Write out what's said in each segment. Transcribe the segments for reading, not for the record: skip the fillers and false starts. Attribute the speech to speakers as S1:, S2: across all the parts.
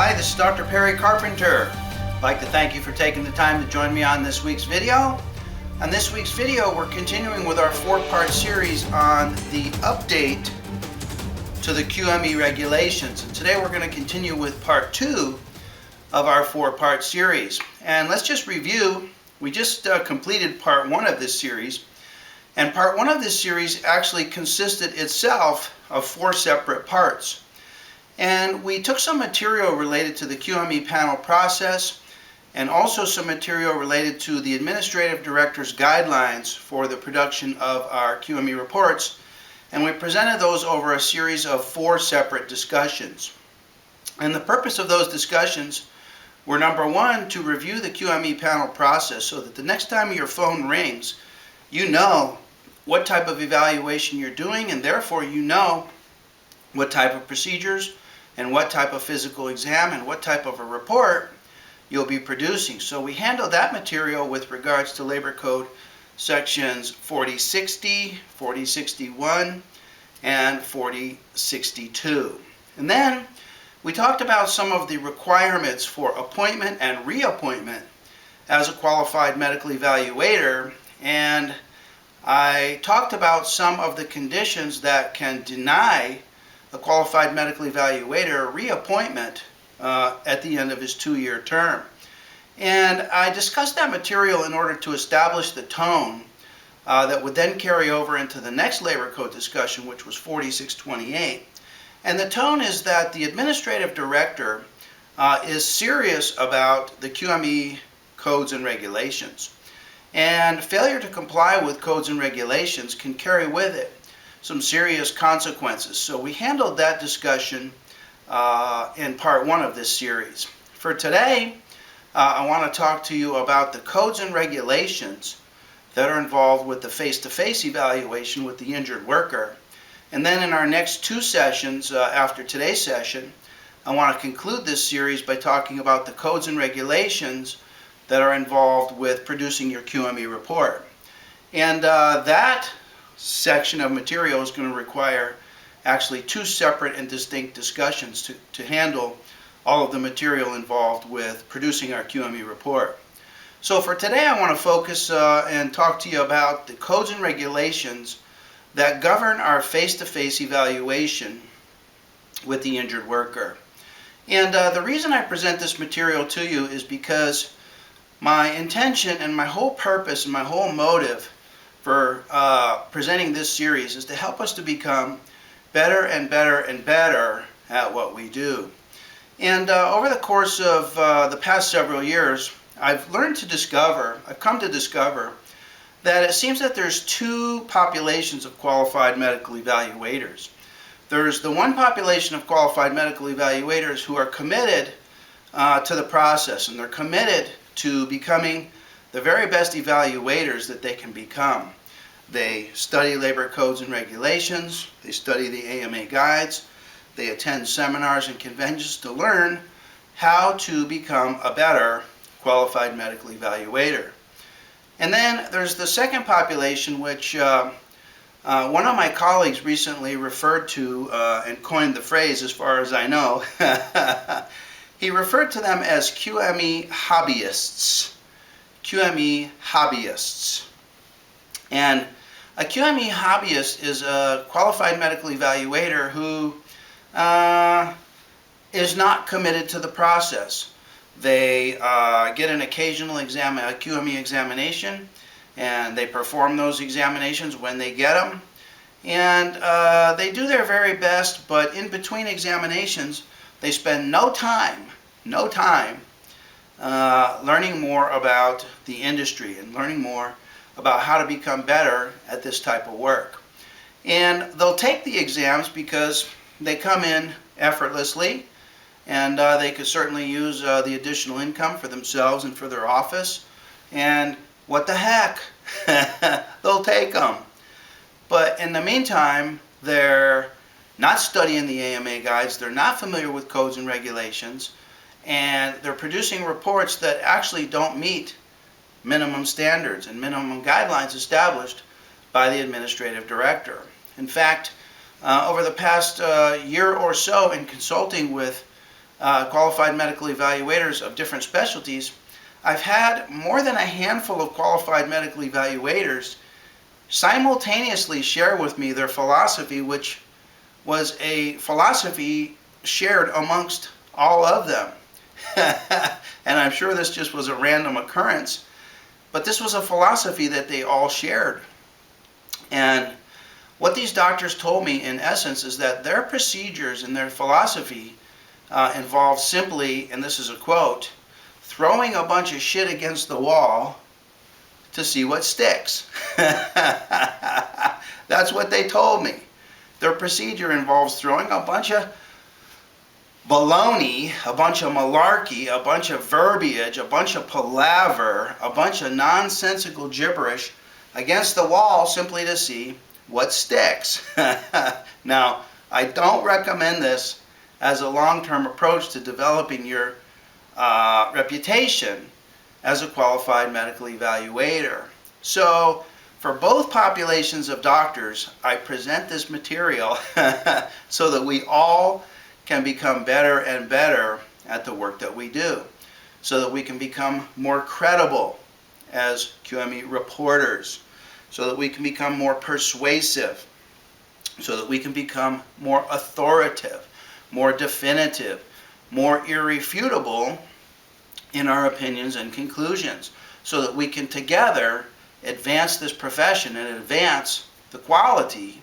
S1: Hi, this is Dr. Perry Carpenter. I'd like to thank you for taking the time to join me on this week's video. On this week's video, we're continuing with our four-part series on the update to the QME regulations. And today we're going to continue with part 2 of our four-part series. And let's just review. We just completed part 1 of this series. And part 1 of this series actually consisted itself of 4 separate parts. And we took some material related to the QME panel process and also some material related to the Administrative Director's guidelines for the production of our QME reports, and we presented those over a series of 4 separate discussions. And the purpose of those discussions were, number 1, to review the QME panel process so that the next time your phone rings, you know what type of evaluation you're doing, and therefore you know what type of procedures and what type of physical exam and what type of a report you'll be producing. So we handled that material with regards to Labor Code sections 4060, 4061, and 4062. And then we talked about some of the requirements for appointment and reappointment as a qualified medical evaluator, and I talked about some of the conditions that can deny a qualified medical evaluator reappointment at the end of his 2-year term. And I discussed that material in order to establish the tone that would then carry over into the next Labor Code discussion, which was 4628. And the tone is that the Administrative Director is serious about the QME codes and regulations. And failure to comply with codes and regulations can carry with it some serious consequences. So we handled that discussion in part 1 of this series. For today, I want to talk to you about the codes and regulations that are involved with the face-to-face evaluation with the injured worker. And then in our next 2 sessions after today's session, I want to conclude this series by talking about the codes and regulations that are involved with producing your QME report. And that section of material is going to require actually 2 separate and distinct discussions to handle all of the material involved with producing our QME report. So for today, I want to focus and talk to you about the codes and regulations that govern our face-to-face evaluation with the injured worker. And the reason I present this material to you is because my intention and my whole purpose and my whole motive for presenting this series is to help us to become better and better and better at what we do. And over the course of the past several years, I've come to discover that it seems that there's 2 populations of qualified medical evaluators. There's the one population of qualified medical evaluators who are committed to the process, and they're committed to becoming the very best evaluators that they can become. They study labor codes and regulations, they study the AMA guides, they attend seminars and conventions to learn how to become a better qualified medical evaluator. And then there's the second population, which one of my colleagues recently referred to and coined the phrase, as far as I know. He referred to them as QME hobbyists. QME hobbyists. And a QME hobbyist is a qualified medical evaluator who is not committed to the process. They get an occasional exam, a QME examination, and they perform those examinations when they get them. And they do their very best, but in between examinations, they spend no time learning more about the industry and learning more about how to become better at this type of work. And they'll take the exams because they come in effortlessly, and they could certainly use the additional income for themselves and for their office. And what the heck? They'll take them. But in the meantime, they're not studying the AMA guides, they're not familiar with codes and regulations, and they're producing reports that actually don't meet minimum standards and minimum guidelines established by the Administrative Director. In fact, over the past year or so, in consulting with qualified medical evaluators of different specialties, I've had more than a handful of qualified medical evaluators simultaneously share with me their philosophy, which was a philosophy shared amongst all of them. And I'm sure this just was a random occurrence, but this was a philosophy that they all shared. And what these doctors told me in essence is that their procedures and their philosophy involved simply, and this is a quote, throwing a bunch of shit against the wall to see what sticks. That's what they told me. Their procedure involves throwing a bunch of baloney, a bunch of malarkey, a bunch of verbiage, a bunch of palaver, a bunch of nonsensical gibberish against the wall simply to see what sticks. Now, I don't recommend this as a long-term approach to developing your reputation as a qualified medical evaluator. So, for both populations of doctors, I present this material so that we all can become better and better at the work that we do, so that we can become more credible as QME reporters, so that we can become more persuasive, so that we can become more authoritative, more definitive, more irrefutable in our opinions and conclusions, so that we can together advance this profession and advance the quality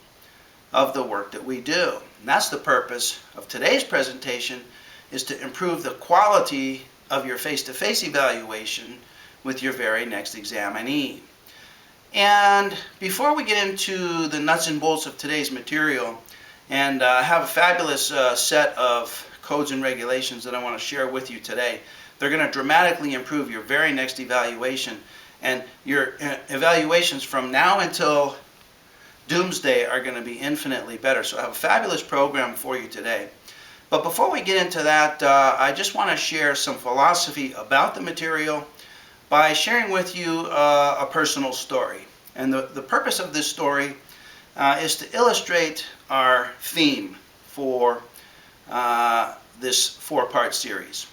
S1: of the work that we do. And that's the purpose of today's presentation, is to improve the quality of your face-to-face evaluation with your very next examinee. And before we get into the nuts and bolts of today's material, and have a fabulous set of codes and regulations that I want to share with you today, they're going to dramatically improve your very next evaluation, and your evaluations from now until doomsday are going to be infinitely better. So I have a fabulous program for you today. But before we get into that, I just want to share some philosophy about the material by sharing with you a personal story. And the purpose of this story is to illustrate our theme for this four-part series.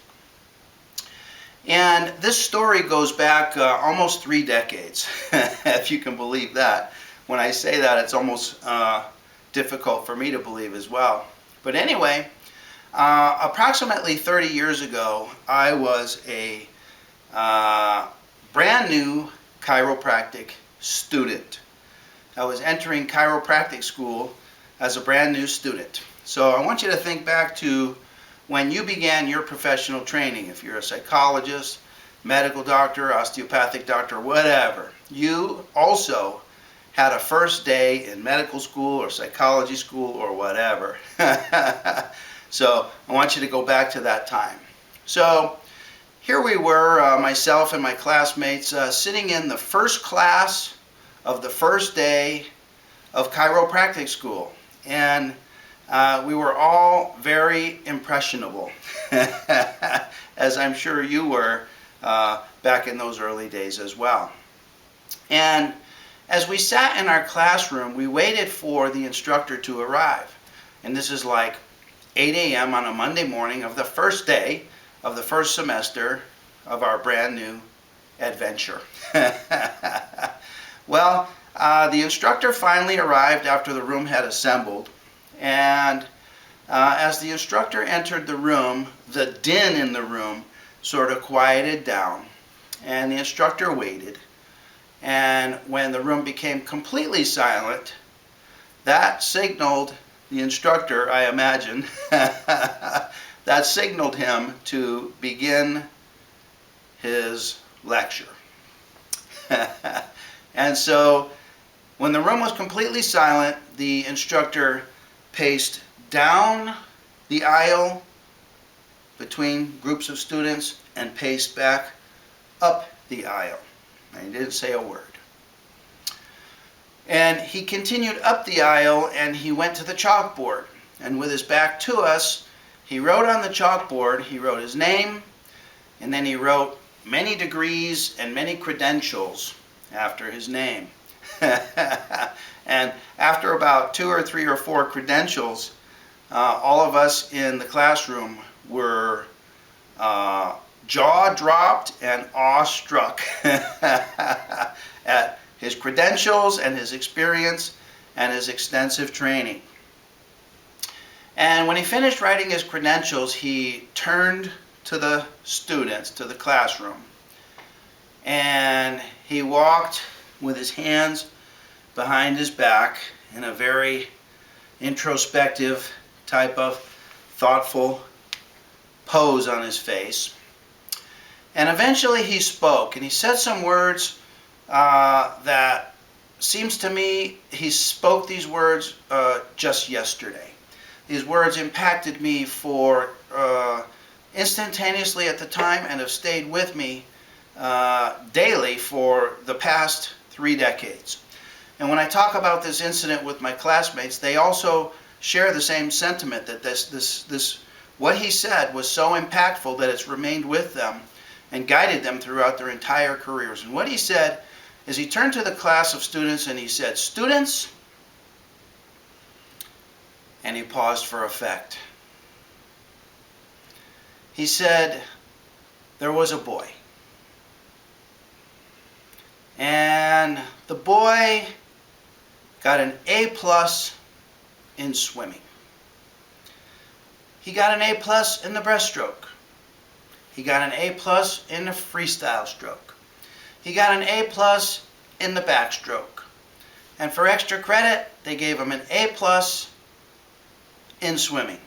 S1: And this story goes back almost 3 decades, if you can believe that. When I say that, it's almost difficult for me to believe as well. But anyway, approximately 30 years ago, I was a brand new chiropractic student. I was entering chiropractic school as a brand new student. So I want you to think back to when you began your professional training. If you're a psychologist, medical doctor, osteopathic doctor, whatever, you also had a first day in medical school or psychology school or whatever. So I want you to go back to that time. So here we were, myself and my classmates, sitting in the first class of the first day of chiropractic school. And we were all very impressionable, as I'm sure you were back in those early days as well. And as we sat in our classroom, we waited for the instructor to arrive. And this is like 8 a.m. on a Monday morning of the first day of the first semester of our brand new adventure. Well, the instructor finally arrived after the room had assembled. And as the instructor entered the room, the din in the room sort of quieted down. And the instructor waited. And when the room became completely silent, that signaled the instructor, I imagine, that signaled him to begin his lecture. And so when the room was completely silent, the instructor paced down the aisle between groups of students and paced back up the aisle. And he didn't say a word. And he continued up the aisle and he went to the chalkboard. And with his back to us, he wrote on the chalkboard, he wrote his name, and then he wrote many degrees and many credentials after his name. And after about 2 or 3 or 4 credentials, all of us in the classroom were jaw-dropped and awestruck at his credentials and his experience and his extensive training. And when he finished writing his credentials, he turned to the students, to the classroom, and he walked with his hands behind his back in a very introspective type of thoughtful pose on his face. And eventually he spoke, and he said some words that seems to me he spoke these words just yesterday. These words impacted me for instantaneously at the time and have stayed with me daily for the past 3 decades. And when I talk about this incident with my classmates, they also share the same sentiment, that this what he said was so impactful that it's remained with them and guided them throughout their entire careers. And what he said is, he turned to the class of students and he said, "Students," and he paused for effect. He said, "There was a boy. And the boy got an A+ in swimming. He got an A+ in the breaststroke. He got an A+ in the freestyle stroke. He got an A+ in the backstroke. And for extra credit, they gave him an A+ in swimming."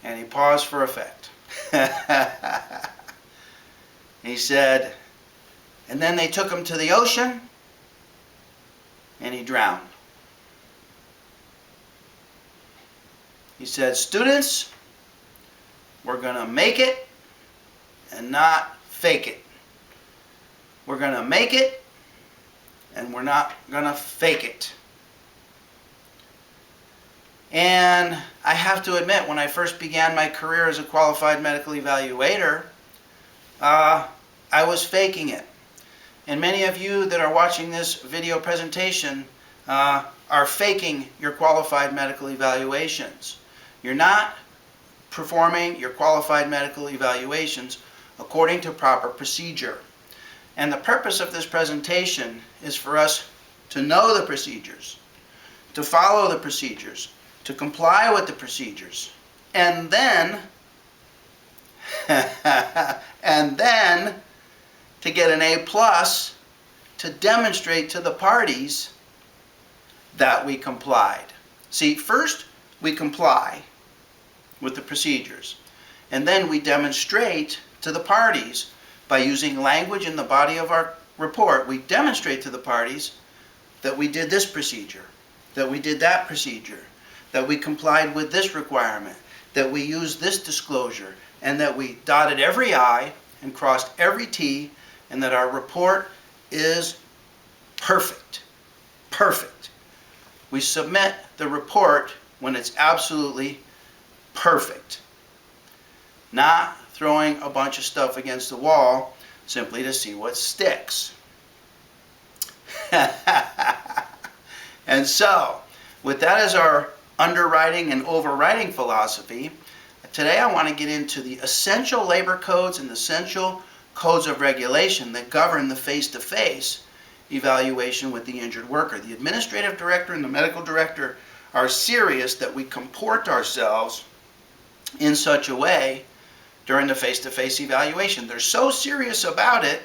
S1: And he paused for effect. He said, "And then they took him to the ocean and he drowned." He said, "Students, we're going to make it and not fake it. We're going to make it and we're not going to fake it." And I have to admit, when I first began my career as a qualified medical evaluator, I was faking it. And many of you that are watching this video presentation are faking your qualified medical evaluations. You're not performing your qualified medical evaluations according to proper procedure. And the purpose of this presentation is for us to know the procedures, to follow the procedures, to comply with the procedures, and then to get an A+ to demonstrate to the parties that we complied. See, first we comply with the procedures, and then we demonstrate to the parties by using language in the body of our report. We demonstrate to the parties that we did this procedure, that we did that procedure, that we complied with this requirement, that we used this disclosure, and that we dotted every I and crossed every T, and that our report is perfect. Perfect. We submit the report when it's absolutely perfect. Not throwing a bunch of stuff against the wall simply to see what sticks. And so, with that as our underwriting and overriding philosophy, today I want to get into the essential labor codes and the essential codes of regulation that govern the face-to-face evaluation with the injured worker. The administrative director and the medical director are serious that we comport ourselves in such a way during the face-to-face evaluation. They're so serious about it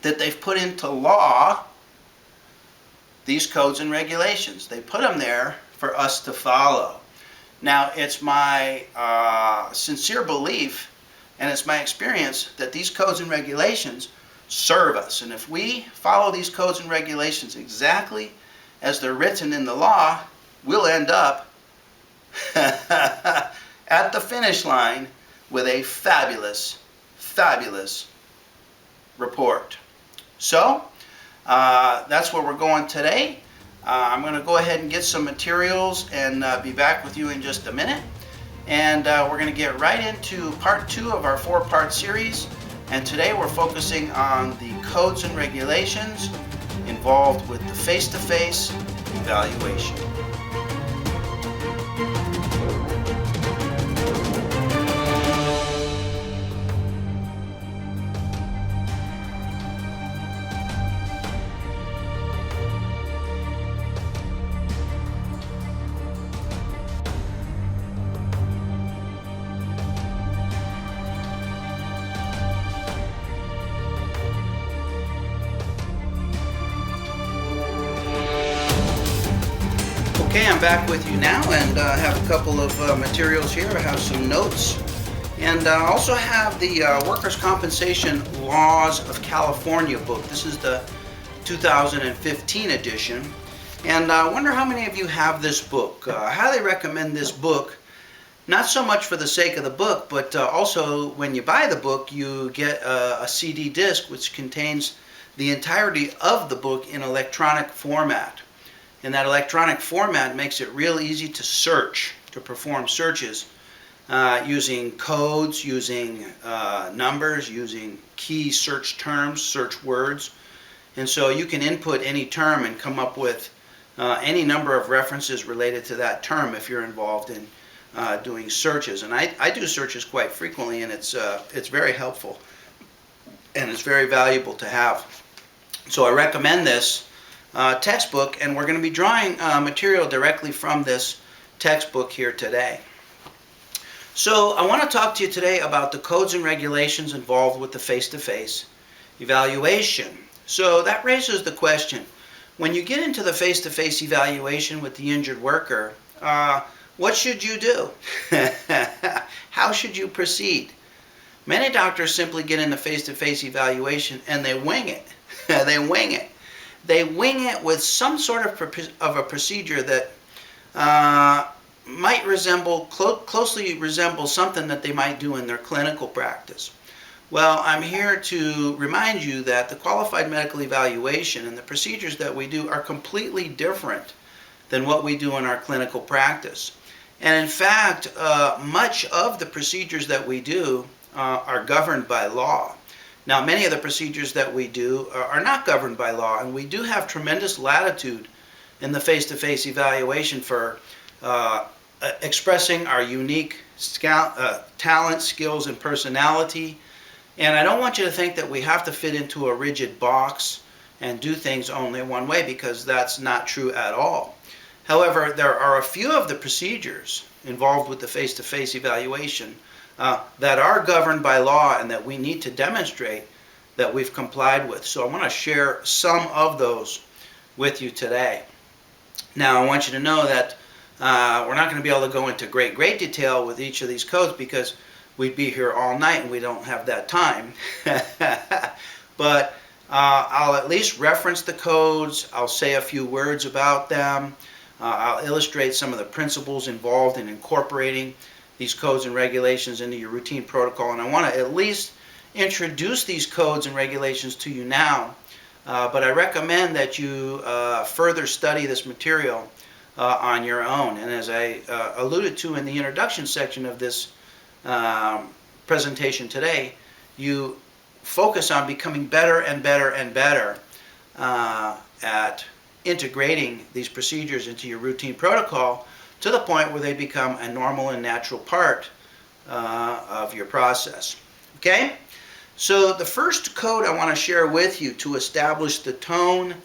S1: that they've put into law these codes and regulations. They put them there for us to follow. Now, it's my sincere belief and it's my experience that these codes and regulations serve us. And if we follow these codes and regulations exactly as they're written in the law, we'll end up at the finish line with a fabulous, fabulous report. So, that's where we're going today. I'm going to go ahead and get some materials and be back with you in just a minute. And we're going to get right into part 2 of our 4-part series. And today we're focusing on the codes and regulations involved with the face-to-face evaluation. Okay, I'm back with you now, and I have a couple of materials here. I have some notes, and I also have the Workers' Compensation Laws of California book. This is the 2015 edition, and I wonder how many of you have this book. I highly recommend this book, not so much for the sake of the book, but also when you buy the book, you get a CD disc which contains the entirety of the book in electronic format. And that electronic format makes it real easy to search, to perform searches using codes, using numbers, using key search terms, search words. And so you can input any term and come up with any number of references related to that term if you're involved in doing searches. And I do searches quite frequently, and it's very helpful and it's very valuable to have. So I recommend this textbook, and we're going to be drawing material directly from this textbook here today. So I want to talk to you today about the codes and regulations involved with the face-to-face evaluation. So that raises the question, when you get into the face-to-face evaluation with the injured worker, what should you do? How should you proceed? Many doctors simply get in the face-to-face evaluation and they wing it. They wing it. They wing it with some sort of a procedure that might closely resemble something that they might do in their clinical practice. Well, I'm here to remind you that the qualified medical evaluation and the procedures that we do are completely different than what we do in our clinical practice. And in fact, much of the procedures that we do are governed by law. Now, many of the procedures that we do are not governed by law, and we do have tremendous latitude in the face-to-face evaluation for expressing our unique talent, skills, and personality. And I don't want you to think that we have to fit into a rigid box and do things only one way, because that's not true at all. However, there are a few of the procedures involved with the face-to-face evaluation that are governed by law and that we need to demonstrate that we've complied with. So I want to share some of those with you today. Now, I want you to know that we're not going to be able to go into great detail with each of these codes, because we'd be here all night and we don't have that time. But I'll at least reference the codes. I'll say a few words about them. I'll illustrate some of the principles involved in incorporating these codes and regulations into your routine protocol. And I want to at least introduce these codes and regulations to you now. But I recommend that you further study this material on your own. And as I alluded to in the introduction section of this presentation today, you focus on becoming better and better and better at integrating these procedures into your routine protocol to the point where they become a normal and natural part of your process. Okay? So the first code I want to share with you to establish the tone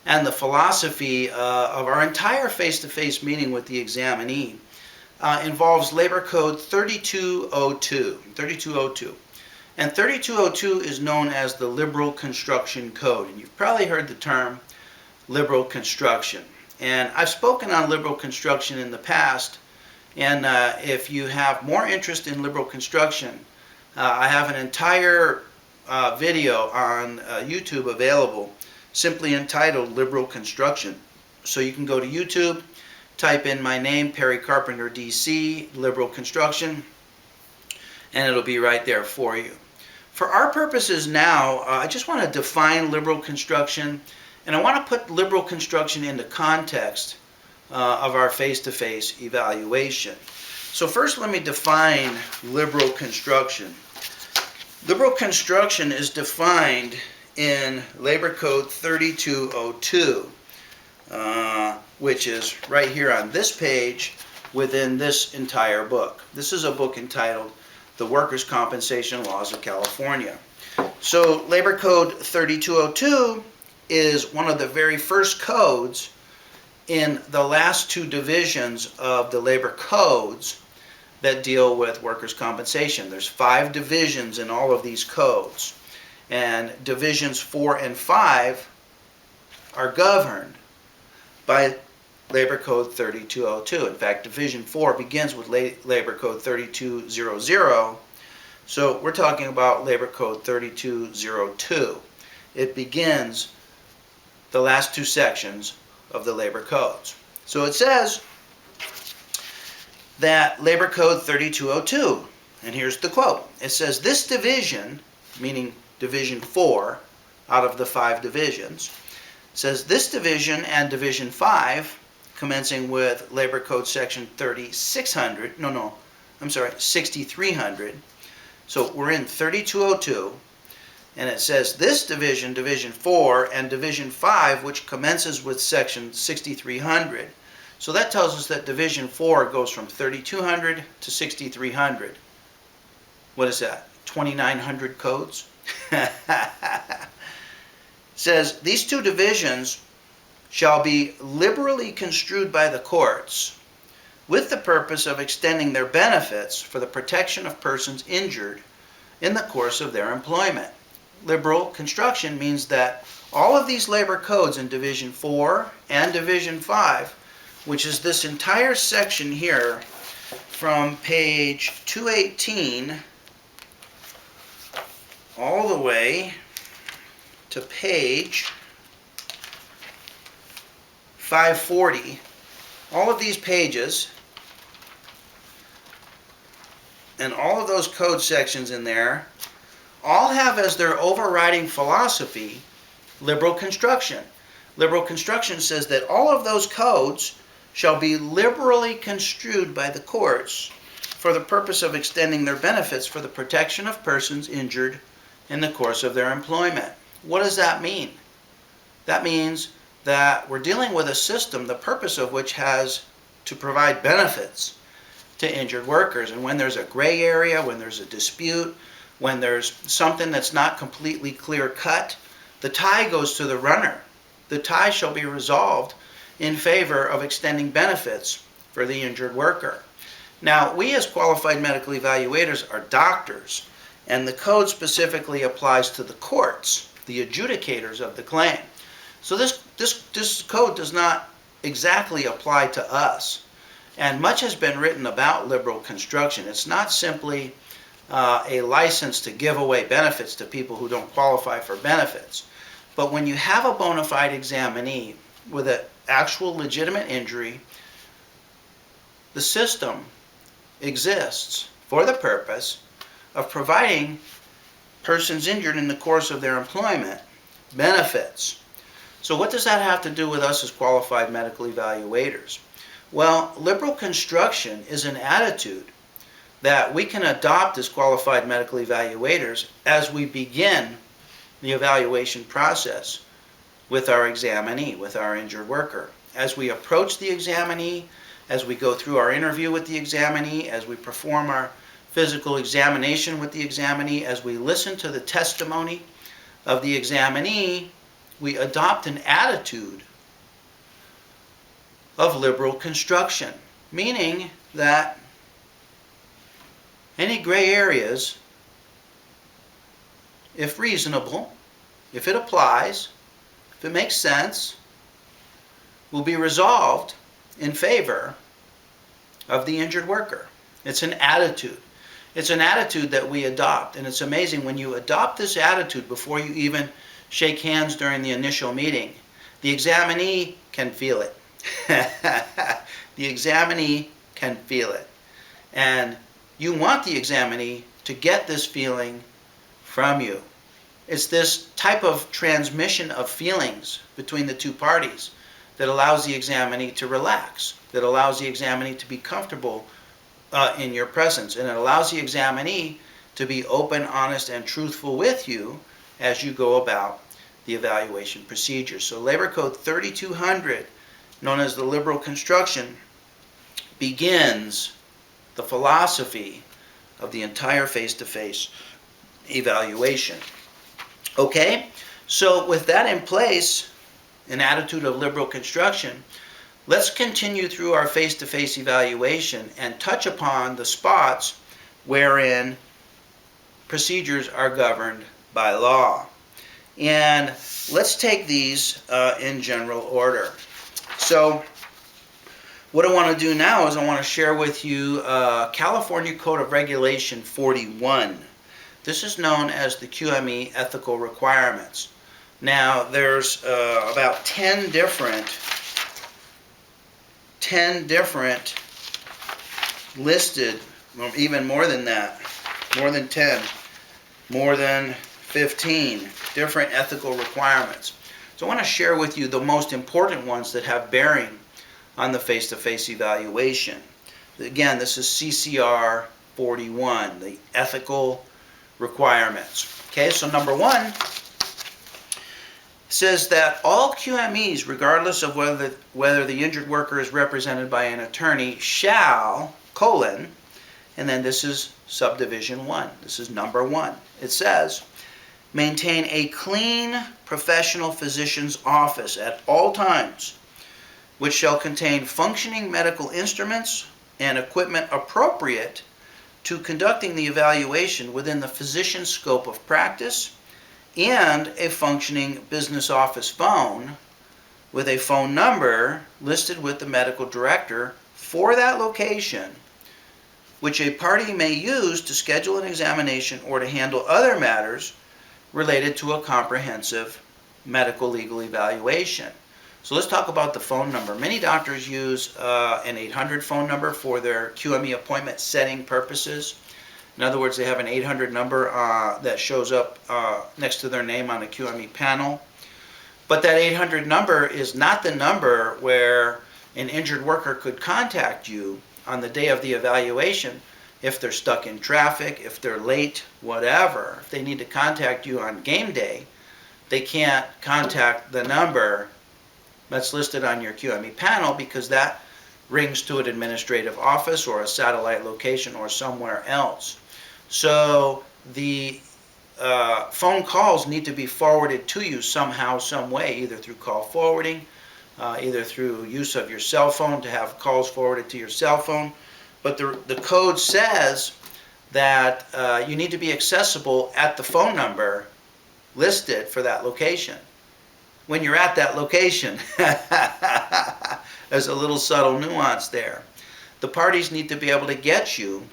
S1: and the philosophy of our entire face-to-face meeting with the examinee involves Labor Code 3202. 3202. And 3202 is known as the Liberal Construction Code. And you've probably heard the term liberal construction. And I've spoken on liberal construction in the past, and if you have more interest in liberal construction, I have an entire video on YouTube available simply entitled Liberal Construction. So you can go to YouTube, type in my name, Perry Carpenter, DC, Liberal Construction, and it'll be right there for you. For our purposes now, I just want to define liberal construction, and I want to put liberal construction into context of our face-to-face evaluation. So first, let me define liberal construction. Liberal construction is defined in Labor Code 3202, which is right here on this page within this entire book. This is a book entitled The Workers' Compensation Laws of California. So Labor Code 3202 is one of the very first codes in the last two divisions of the labor codes that deal with workers' compensation. There's 5 divisions in all of these codes, and divisions 4 and 5 are governed by Labor Code 3202. In fact, Division 4 begins with Labor Code 3200. So we're talking about Labor Code 3202. It begins the last two sections of the labor codes. So it says that Labor Code 3202, and here's the quote. It says, this division, meaning Division 4 out of the 5 divisions, says this division and Division 5, commencing with Labor Code Section 6300. So we're in 3202, and it says this division, Division 4, and Division 5, which commences with Section 6300. So that tells us that Division 4 goes from 3200 to 6300. What is that? 2900 codes? Says these two divisions shall be liberally construed by the courts with the purpose of extending their benefits for the protection of persons injured in the course of their employment. Liberal construction means that all of these labor codes in Division 4 and Division 5, which is this entire section here from page 218 all the way to page 540, all of these pages and all of those code sections in there all have as their overriding philosophy liberal construction. Liberal construction says that all of those codes shall be liberally construed by the courts for the purpose of extending their benefits for the protection of persons injured in the course of their employment. What does that mean? That means that we're dealing with a system, the purpose of which has to provide benefits to injured workers. And when there's a gray area, when there's a dispute, when there's something that's not completely clear cut, the tie goes to the runner. The tie shall be resolved in favor of extending benefits for the injured worker. Now, we as qualified medical evaluators are doctors, and the code specifically applies to the courts, the adjudicators of the claim. So this code does not exactly apply to us. And much has been written about liberal construction. It's not simply a license to give away benefits to people who don't qualify for benefits. But when you have a bona fide examinee with an actual legitimate injury, the system exists for the purpose of providing persons injured in the course of their employment benefits. So what does that have to do with us as qualified medical evaluators? Well, liberal construction is an attitude that we can adopt as qualified medical evaluators as we begin the evaluation process with our examinee, with our injured worker. As we approach the examinee, as we go through our interview with the examinee, as we perform our physical examination with the examinee, as we listen to the testimony of the examinee, we adopt an attitude of liberal construction, meaning that any gray areas, if reasonable, if it applies, if it makes sense, will be resolved in favor of the injured worker. It's an attitude. It's an attitude that we adopt, and it's amazing when you adopt this attitude before you even shake hands during the initial meeting. The examinee can feel it. The examinee can feel it. And you want the examinee to get this feeling from you. It's this type of transmission of feelings between the two parties that allows the examinee to relax, that allows the examinee to be comfortable in your presence, and it allows the examinee to be open, honest, and truthful with you as you go about the evaluation procedure. So Labor Code 3200, known as the liberal construction, begins the philosophy of the entire face-to-face evaluation. Okay, so with that in place, an attitude of liberal construction, let's continue through our face-to-face evaluation and touch upon the spots wherein procedures are governed by law. And let's take these in general order. So What I want to do now is I want to share with you California Code of Regulation 41. This is known as the QME ethical requirements. Now there's about 10 different listed, or even more than that, more than 10, more than 15 different ethical requirements. So I want to share with you the most important ones that have bearing on the face-to-face evaluation. Again, this is CCR 41, the ethical requirements. Okay, so number one says that all QMEs, regardless of whether the injured worker is represented by an attorney, shall, and then this is subdivision 1. This is number 1. It says, maintain a clean professional physician's office at all times, which shall contain functioning medical instruments and equipment appropriate to conducting the evaluation within the physician's scope of practice, and a functioning business office phone with a phone number listed with the medical director for that location, which a party may use to schedule an examination or to handle other matters related to a comprehensive medical legal evaluation. So let's talk about the phone number. Many doctors use an 800 phone number for their QME appointment setting purposes. In other words, they have an 800 number that shows up next to their name on a QME panel. But that 800 number is not the number where an injured worker could contact you on the day of the evaluation if they're stuck in traffic, if they're late, whatever. If they need to contact you on game day, they can't contact the number that's listed on your QME panel because that rings to an administrative office or a satellite location or somewhere else. So the phone calls need to be forwarded to you somehow, some way, either through call forwarding, either through use of your cell phone to have calls forwarded to your cell phone. But the code says that you need to be accessible at the phone number listed for that location. When you're at that location, there's a little subtle nuance there. The parties need to be able to get you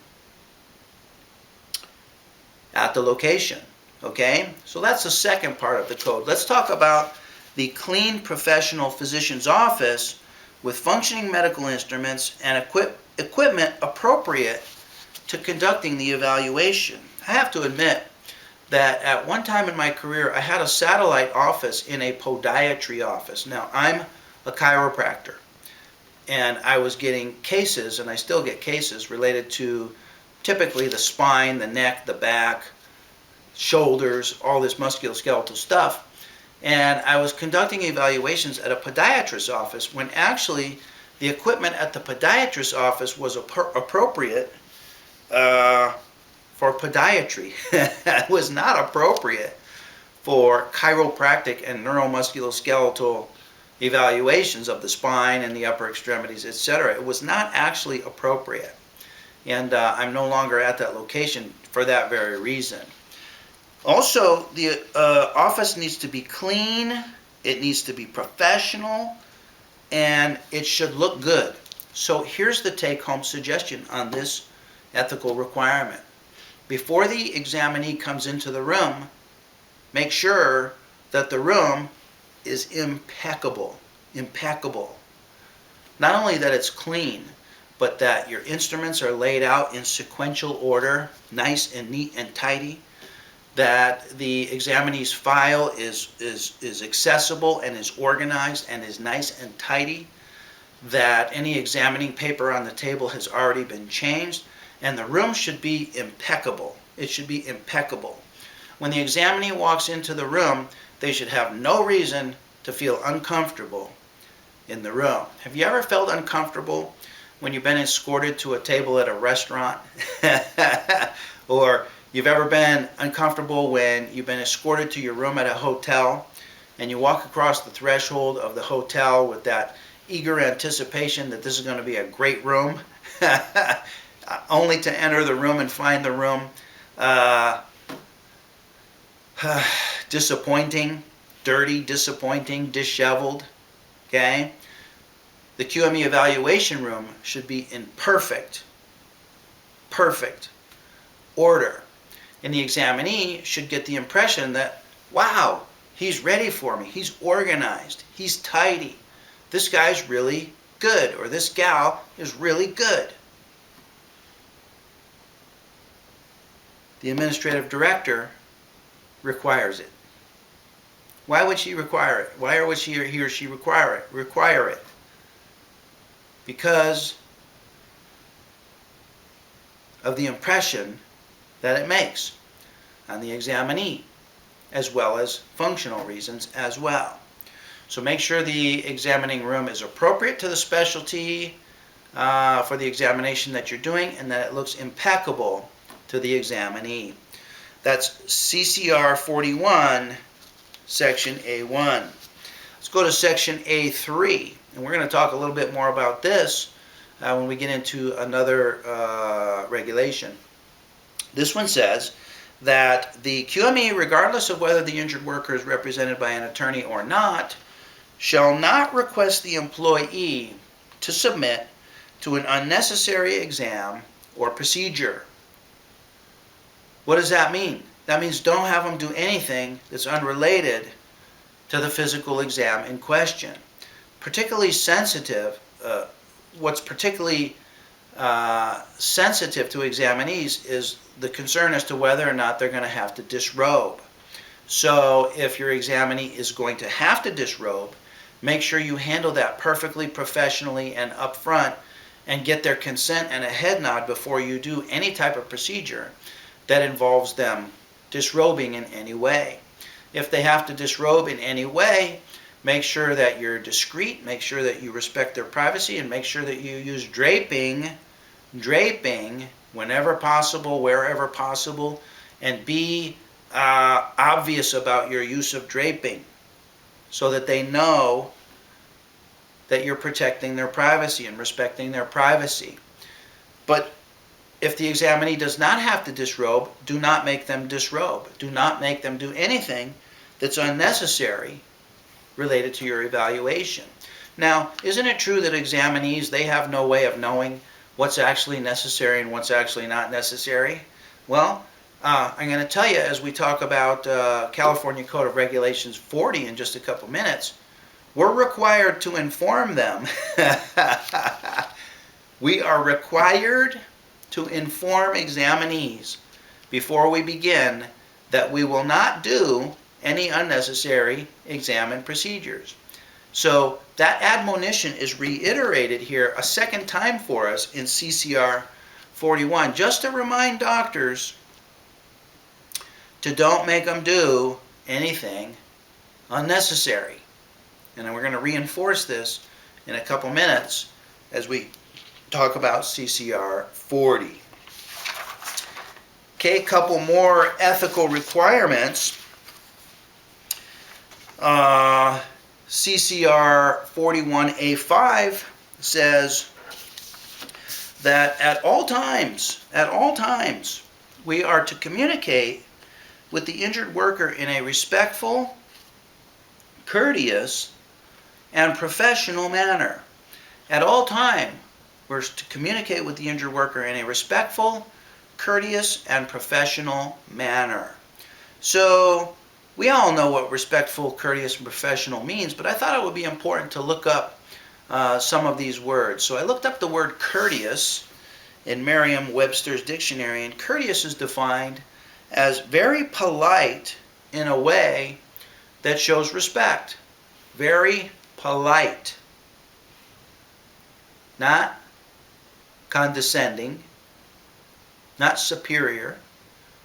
S1: at the location. Okay? So that's the second part of the code. Let's talk about the clean professional physician's office with functioning medical instruments and equipment appropriate to conducting the evaluation. I have to admit that at one time in my career I had a satellite office in a podiatry office. Now I'm a chiropractor and I was getting cases, and I still get cases related to typically the spine, the neck, the back, shoulders, all this musculoskeletal stuff. And I was conducting evaluations at a podiatrist's office when actually the equipment at the podiatrist's office was appropriate for podiatry. It was not appropriate for chiropractic and neuromusculoskeletal evaluations of the spine and the upper extremities, etc. It was not actually appropriate. And I'm no longer at that location for that very reason. Also, the office needs to be clean, it needs to be professional, and it should look good. So here's the take-home suggestion on this ethical requirement. Before the examinee comes into the room, make sure that the room is impeccable. Impeccable. Not only that it's clean, but that your instruments are laid out in sequential order, nice and neat and tidy, that the examinee's file is accessible and is organized and is nice and tidy, that any examining paper on the table has already been changed, and the room should be impeccable. It should be impeccable. When the examinee walks into the room, they should have no reason to feel uncomfortable in the room. Have you ever felt uncomfortable when you've been escorted to a table at a restaurant? Or you've ever been uncomfortable when you've been escorted to your room at a hotel and you walk across the threshold of the hotel with that eager anticipation that this is going to be a great room, only to enter the room and find the room disappointing, dirty, disappointing, disheveled, okay? The QME evaluation room should be in perfect order. And the examinee should get the impression that, wow, he's ready for me. He's organized. He's tidy. This guy's really good, or this gal is really good. The administrative director requires it. Why would she require it? Why would he or she require it? Because of the impression that it makes on the examinee, as well as functional reasons as well. So make sure the examining room is appropriate to the specialty for the examination that you're doing, and that it looks impeccable to the examinee. That's CCR 41, Section A1. Let's go to Section A3, and we're going to talk a little bit more about this when we get into another regulation. This one says that the QME, regardless of whether the injured worker is represented by an attorney or not, shall not request the employee to submit to an unnecessary exam or procedure. What does that mean? That means don't have them do anything that's unrelated to the physical exam in question. Particularly sensitive, what's particularly sensitive to examinees is the concern as to whether or not they're going to have to disrobe. So if your examinee is going to have to disrobe, make sure you handle that perfectly professionally and upfront, and get their consent and a head nod before you do any type of procedure that involves them disrobing in any way. If they have to disrobe in any way, make sure that you're discreet, make sure that you respect their privacy, and make sure that you use draping whenever possible, wherever possible, and be obvious about your use of draping so that they know that you're protecting their privacy and respecting their privacy. But if the examinee does not have to disrobe, do not make them disrobe. Do not make them do anything that's unnecessary related to your evaluation. Now, isn't it true that examinees, they have no way of knowing what's actually necessary and what's actually not necessary? Well, I'm going to tell you as we talk about California Code of Regulations 40 in just a couple minutes, we're required to inform them. We are required to inform examinees before we begin that we will not do any unnecessary exam and procedures. So that admonition is reiterated here a second time for us in CCR 41, just to remind doctors to don't make them do anything unnecessary. And we're going to reinforce this in a couple minutes as we talk about CCR 40. Okay, a couple more ethical requirements. CCR 41A5 says that at all times, we are to communicate with the injured worker in a respectful, courteous, and professional manner. At all time, we're to communicate with the injured worker in a respectful, courteous, and professional manner. So we all know what respectful, courteous, and professional means, but I thought it would be important to look up some of these words. So I looked up the word courteous in Merriam-Webster's dictionary, and courteous is defined as very polite in a way that shows respect. Very polite. Not condescending, not superior,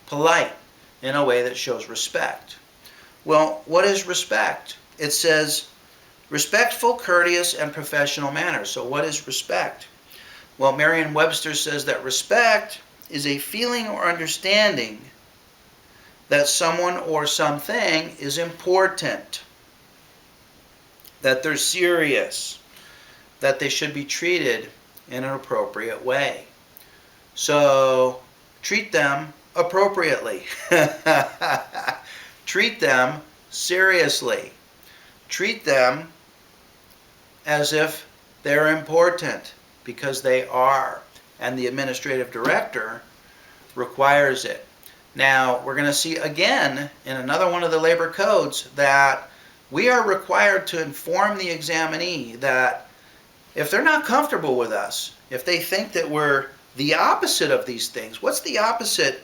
S1: polite in a way that shows respect. Well, what is respect? It says respectful, courteous, and professional manner. So what is respect? Well, Merriam-Webster says that respect is a feeling or understanding that someone or something is important, that they're serious, that they should be treated in an appropriate way. So treat them appropriately. Treat them seriously. Treat them as if They're important because they are, and the administrative director requires it. Now, we're going to see again in another one of the labor codes that we are required to inform the examinee that if they're not comfortable with us, if they think that we're the opposite of these things, what's the opposite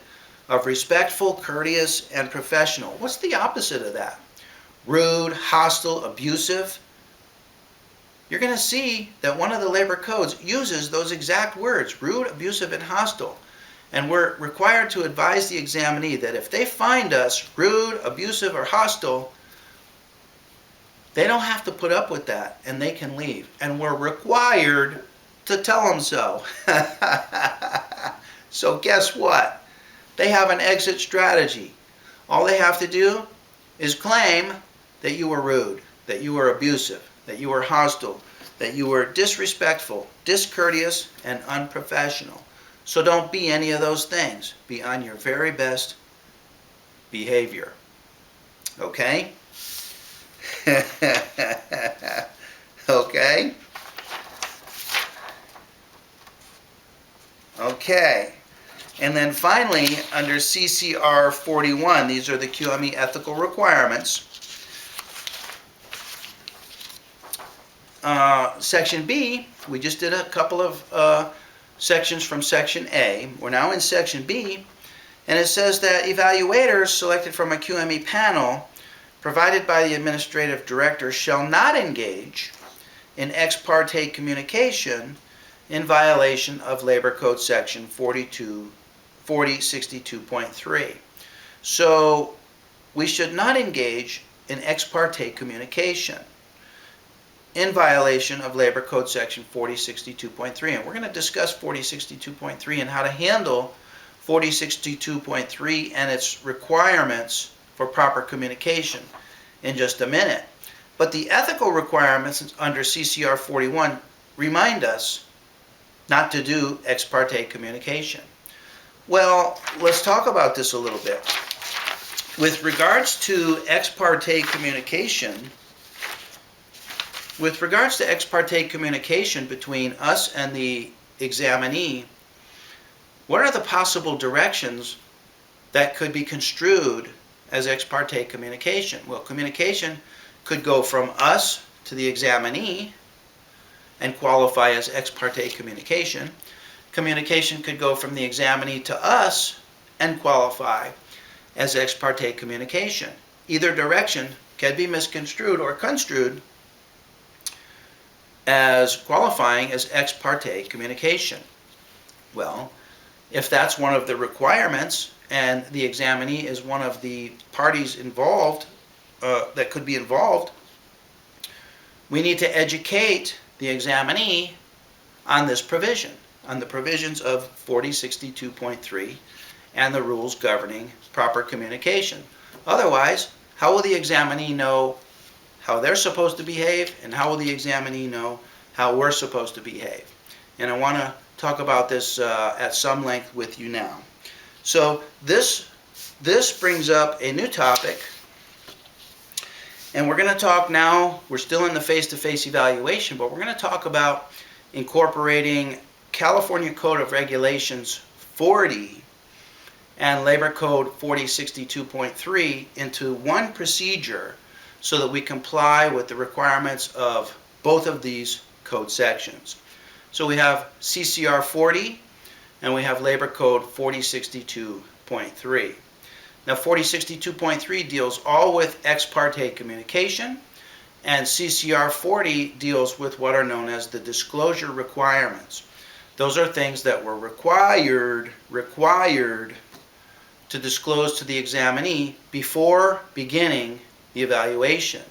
S1: of respectful, courteous, and professional? What's the opposite of that? Rude, hostile, abusive. You're going to see that one of the labor codes uses those exact words, rude, abusive, and hostile. And we're required to advise the examinee that if they find us rude, abusive, or hostile, they don't have to put up with that and they can leave. And we're required to tell them so. So guess what? They have an exit strategy. All they have to do is claim that you were rude, that you were abusive, that you were hostile, that you were disrespectful, discourteous, and unprofessional. So don't be any of those things. Be on your very best behavior. Okay? Okay? Okay. And then finally, under CCR 41, these are the QME ethical requirements. Section B, we just did a couple of sections from Section A. We're now in Section B, and it says that evaluators selected from a QME panel provided by the administrative director shall not engage in ex parte communication in violation of Labor Code Section 4062.3. So we should not engage in ex parte communication in violation of Labor Code Section 4062.3. And we're going to discuss 4062.3 and how to handle 4062.3 and its requirements for proper communication in just a minute. But the ethical requirements under CCR 41 remind us not to do ex parte communication. Well, let's talk about this a little bit. With regards to ex parte communication, between us and the examinee, what are the possible directions that could be construed as ex parte communication? Well, communication could go from us to the examinee and qualify as ex parte communication. Communication could go from the examinee to us and qualify as ex parte communication. Either direction can be misconstrued or construed as qualifying as ex parte communication. Well, if that's one of the requirements and the examinee is one of the parties involved that could be involved, we need to educate the examinee on this provision, on the provisions of 4062.3 and the rules governing proper communication. Otherwise, how will the examinee know how they're supposed to behave, and how will the examinee know how we're supposed to behave? And I want to talk about this at some length with you now. So this brings up a new topic, and we're going to talk now, we're still in the face-to-face evaluation, but we're going to talk about incorporating California Code of Regulations 40 and Labor Code 4062.3 into one procedure so that we comply with the requirements of both of these code sections. So we have CCR 40 and we have Labor Code 4062.3. Now 4062.3 deals all with ex parte communication, and CCR 40 deals with what are known as the disclosure requirements. Those are things that were required to disclose to the examinee before beginning the evaluation.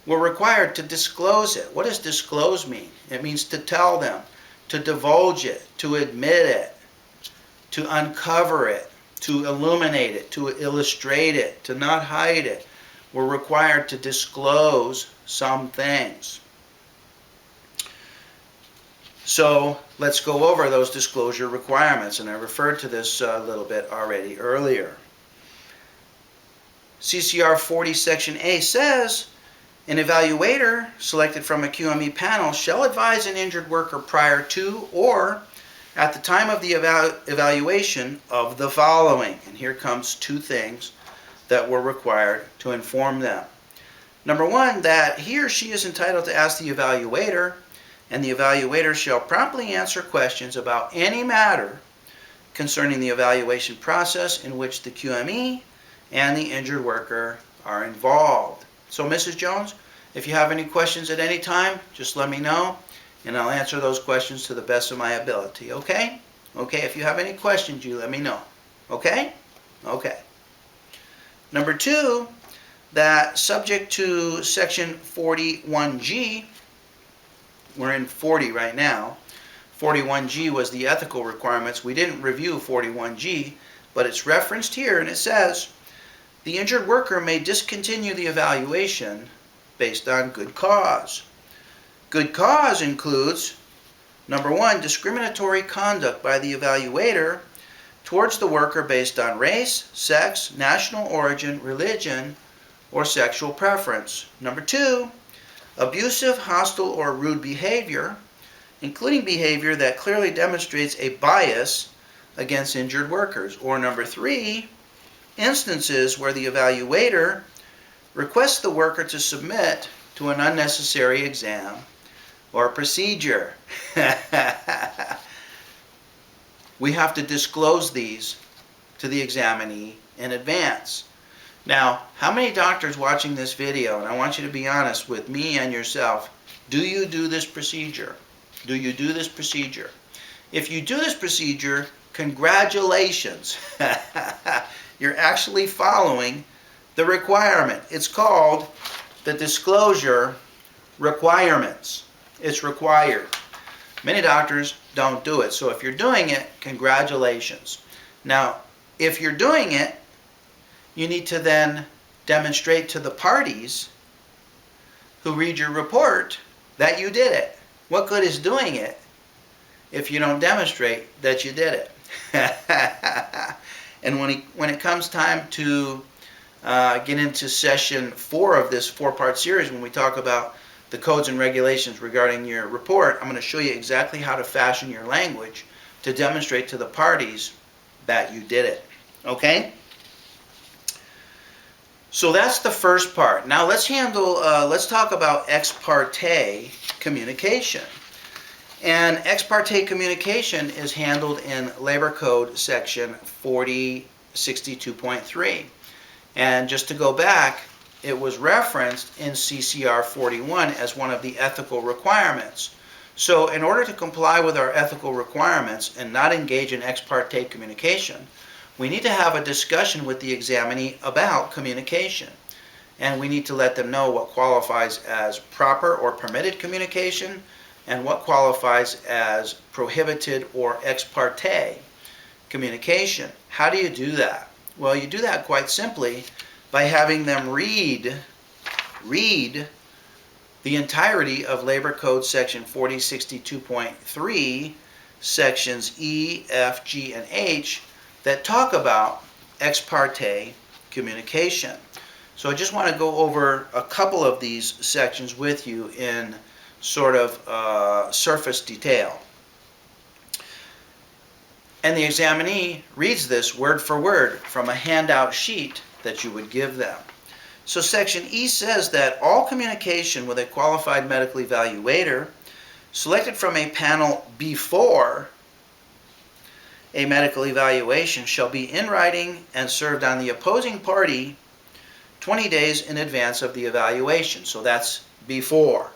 S1: We're required to disclose it. What does disclose mean? It means to tell them, to divulge it, to admit it, to uncover it, to illuminate it, to illustrate it, to not hide it. We're required to disclose some things. So let's go over those disclosure requirements, and I referred to this a little bit already earlier. CCR 40 Section A says An evaluator selected from a QME panel shall advise an injured worker prior to or at the time of the evaluation of the following. And here comes two things that were required to inform them. Number one, that he or she is entitled to ask the evaluator, and the evaluator shall promptly answer questions about any matter concerning the evaluation process in which the QME and the injured worker are involved. So Mrs. Jones, if you have any questions at any time, just let me know, and I'll answer those questions to the best of my ability, okay? Okay, if you have any questions, you let me know, okay? Okay. Number two, that subject to Section 41G, we're in 40 right now. 41G was the ethical requirements. We didn't review 41G, but it's referenced here, and it says, the injured worker may discontinue the evaluation based on good cause. Good cause includes, number one, discriminatory conduct by the evaluator towards the worker based on race, sex, national origin, religion, or sexual preference. Number two, abusive, hostile, or rude behavior, including behavior that clearly demonstrates a bias against injured workers. Or number three, instances where the evaluator requests the worker to submit to an unnecessary exam or procedure. We have to disclose these to the examinee in advance. Now, how many doctors watching this video, and I want you to be honest with me and yourself, do you do this procedure? Do you do this procedure? If you do this procedure, congratulations. You're actually following the requirement. It's called the disclosure requirements. It's required. Many doctors don't do it. So if you're doing it, congratulations. Now, if you're doing it, you need to then demonstrate to the parties who read your report that you did it. What good is doing it if you don't demonstrate that you did it? And when it comes time to get into session 4 of this 4-part series, when we talk about the codes and regulations regarding your report, I'm going to show you exactly how to fashion your language to demonstrate to the parties that you did it. Okay? So that's the first part. Now let's talk about ex parte communication. And ex parte communication is handled in Labor Code section 4062.3. And just to go back, it was referenced in CCR 41 as one of the ethical requirements. So in order to comply with our ethical requirements and not engage in ex parte communication, we need to have a discussion with the examinee about communication. And we need to let them know what qualifies as proper or permitted communication and what qualifies as prohibited or ex parte communication. How do you do that? Well, you do that quite simply by having them read the entirety of Labor Code section 4062.3, sections E, F, G, and H, that talk about ex parte communication. So I just want to go over a couple of these sections with you in sort of surface detail. And the examinee reads this word for word from a handout sheet that you would give them. So section E says that all communication with a qualified medical evaluator selected from a panel before a medical evaluation shall be in writing and served on the opposing party 20 days in advance of the evaluation. So that's before.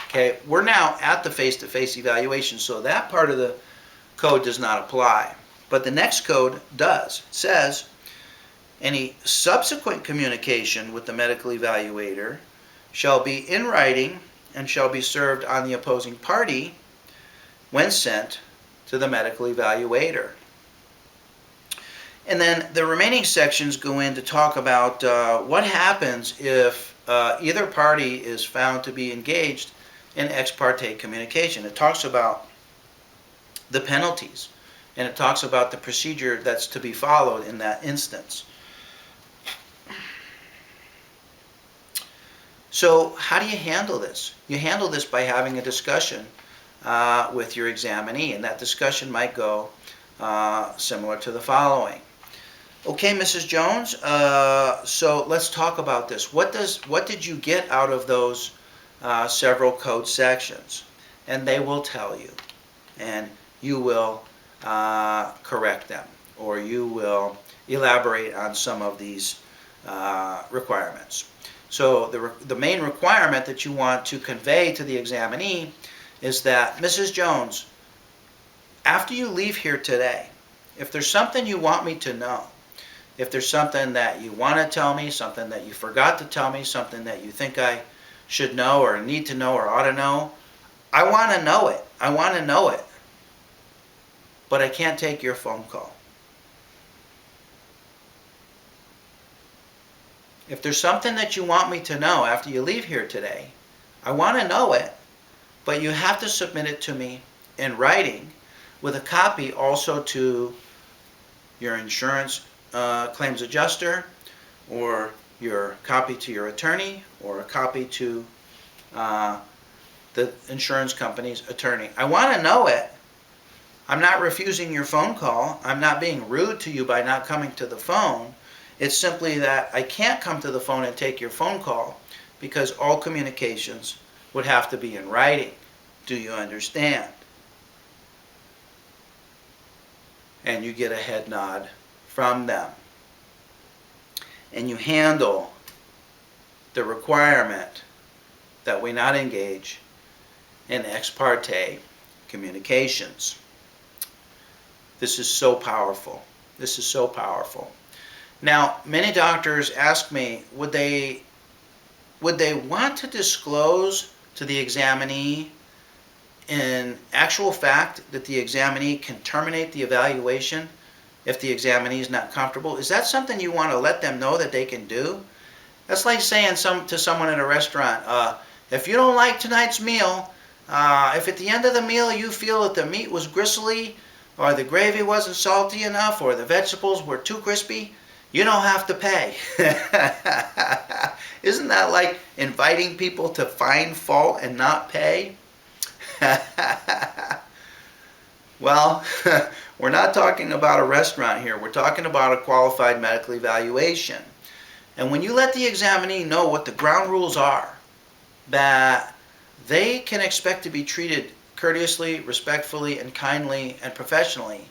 S1: Okay, we're now at the face-to-face evaluation, so that part of the code does not apply. But the next code does. It says, any subsequent communication with the medical evaluator shall be in writing and shall be served on the opposing party when sent to the medical evaluator. And then the remaining sections go in to talk about what happens if either party is found to be engaged in ex parte communication. It talks about the penalties, and it talks about the procedure that's to be followed in that instance. So how do you handle this? You handle this by having a discussion with your examinee, and that discussion might go similar to the following. Okay, Mrs. Jones, so let's talk about this. What did you get out of those several code sections? And they will tell you, and you will correct them, or you will elaborate on some of these requirements. So the main requirement that you want to convey to the examinee is that, Mrs. Jones, after you leave here today, if there's something you want me to know, if there's something that you want to tell me, something that you forgot to tell me, something that you think I should know or need to know or ought to know, I want to know it. I want to know it. But I can't take your phone call. If there's something that you want me to know after you leave here today, I want to know it, but you have to submit it to me in writing with a copy also to your insurance claims adjuster, or your copy to your attorney, or a copy to the insurance company's attorney. I want to know it. I'm not refusing your phone call. I'm not being rude to you by not coming to the phone. It's simply that I can't come to the phone and take your phone call because all communications would have to be in writing. Do you understand? And you get a head nod from them. And you handle the requirement that we not engage in ex parte communications. This is so powerful. This is so powerful. Now, many doctors ask me, would they want to disclose to the examinee in actual fact that the examinee can terminate the evaluation if the examinee is not comfortable? Is that something you want to let them know that they can do? That's like saying to someone at a restaurant, if you don't like tonight's meal, if at the end of the meal you feel that the meat was gristly, or the gravy wasn't salty enough, or the vegetables were too crispy, you don't have to pay. Isn't that like inviting people to find fault and not pay? Well, we're not talking about a restaurant here. We're talking about a qualified medical evaluation. And when you let the examinee know what the ground rules are, that they can expect to be treated courteously, respectfully, and kindly, and professionally,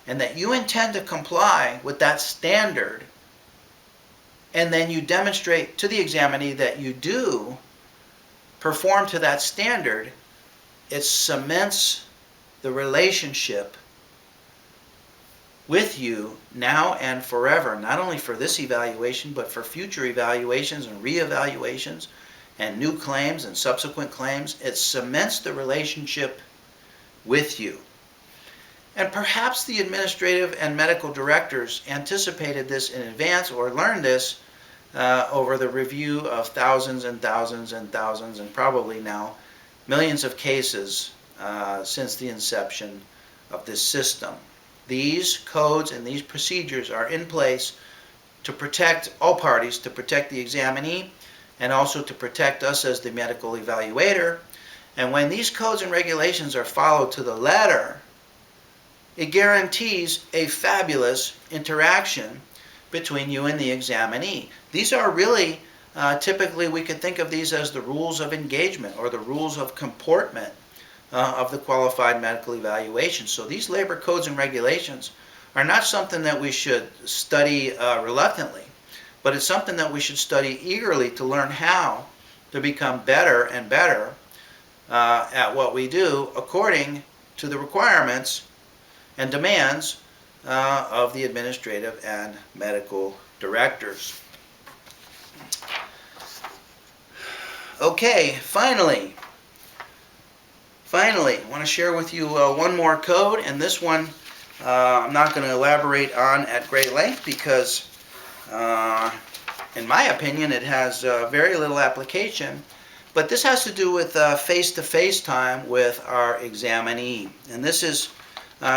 S1: and that you intend to comply with that standard, and then you demonstrate to the examinee that you do perform to that standard, it cements the relationship with you now and forever, not only for this evaluation, but for future evaluations and re-evaluations and new claims and subsequent claims. It cements the relationship with you. And perhaps the administrative and medical directors anticipated this in advance, or learned this over the review of thousands and thousands and thousands, and probably now millions of cases since the inception of this system. These codes and these procedures are in place to protect all parties, to protect the examinee, and also to protect us as the medical evaluator. And when these codes and regulations are followed to the letter, it guarantees a fabulous interaction between you and the examinee. These are really, typically we could think of these as the rules of engagement or the rules of comportment of the qualified medical evaluation. So these labor codes and regulations are not something that we should study reluctantly, but it's something that we should study eagerly to learn how to become better and better at what we do according to the requirements and demands of the administrative and medical directors. Okay, finally, I want to share with you one more code, and this one I'm not going to elaborate on at great length because in my opinion it has very little application, but this has to do with face-to-face time with our examinee, and this is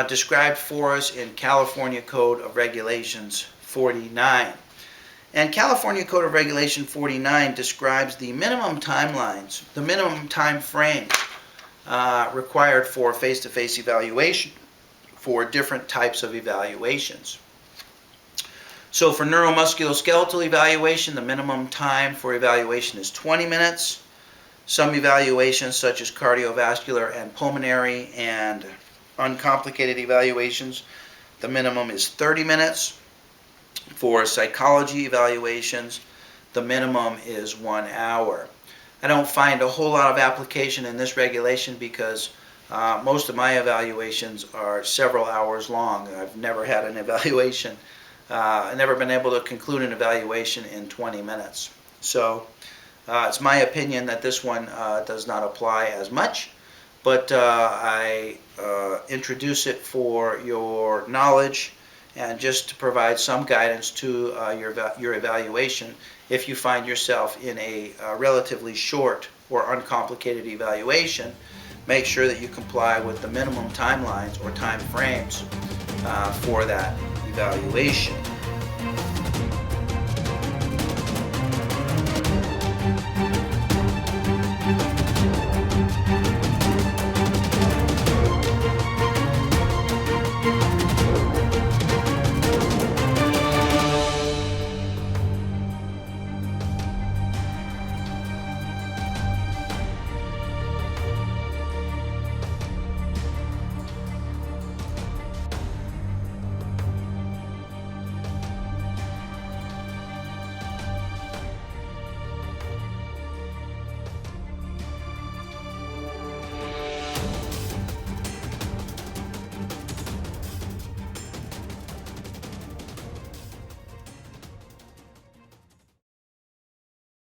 S1: described for us in California Code of Regulations 49. And California Code of Regulation 49 describes the minimum timelines, the minimum time frame required for face-to-face evaluation for different types of evaluations. So for neuromusculoskeletal evaluation, the minimum time for evaluation is 20 minutes. Some evaluations, such as cardiovascular and pulmonary and uncomplicated evaluations, the minimum is 30 minutes. For psychology evaluations, the minimum is 1 hour. I don't find a whole lot of application in this regulation because most of my evaluations are several hours long. I've never had an evaluation, I've never been able to conclude an evaluation in 20 minutes. So it's my opinion that this one does not apply as much, but I introduce it for your knowledge and just to provide some guidance to your evaluation if you find yourself in a relatively short or uncomplicated evaluation. Make sure that you comply with the minimum timelines or time frames for that evaluation.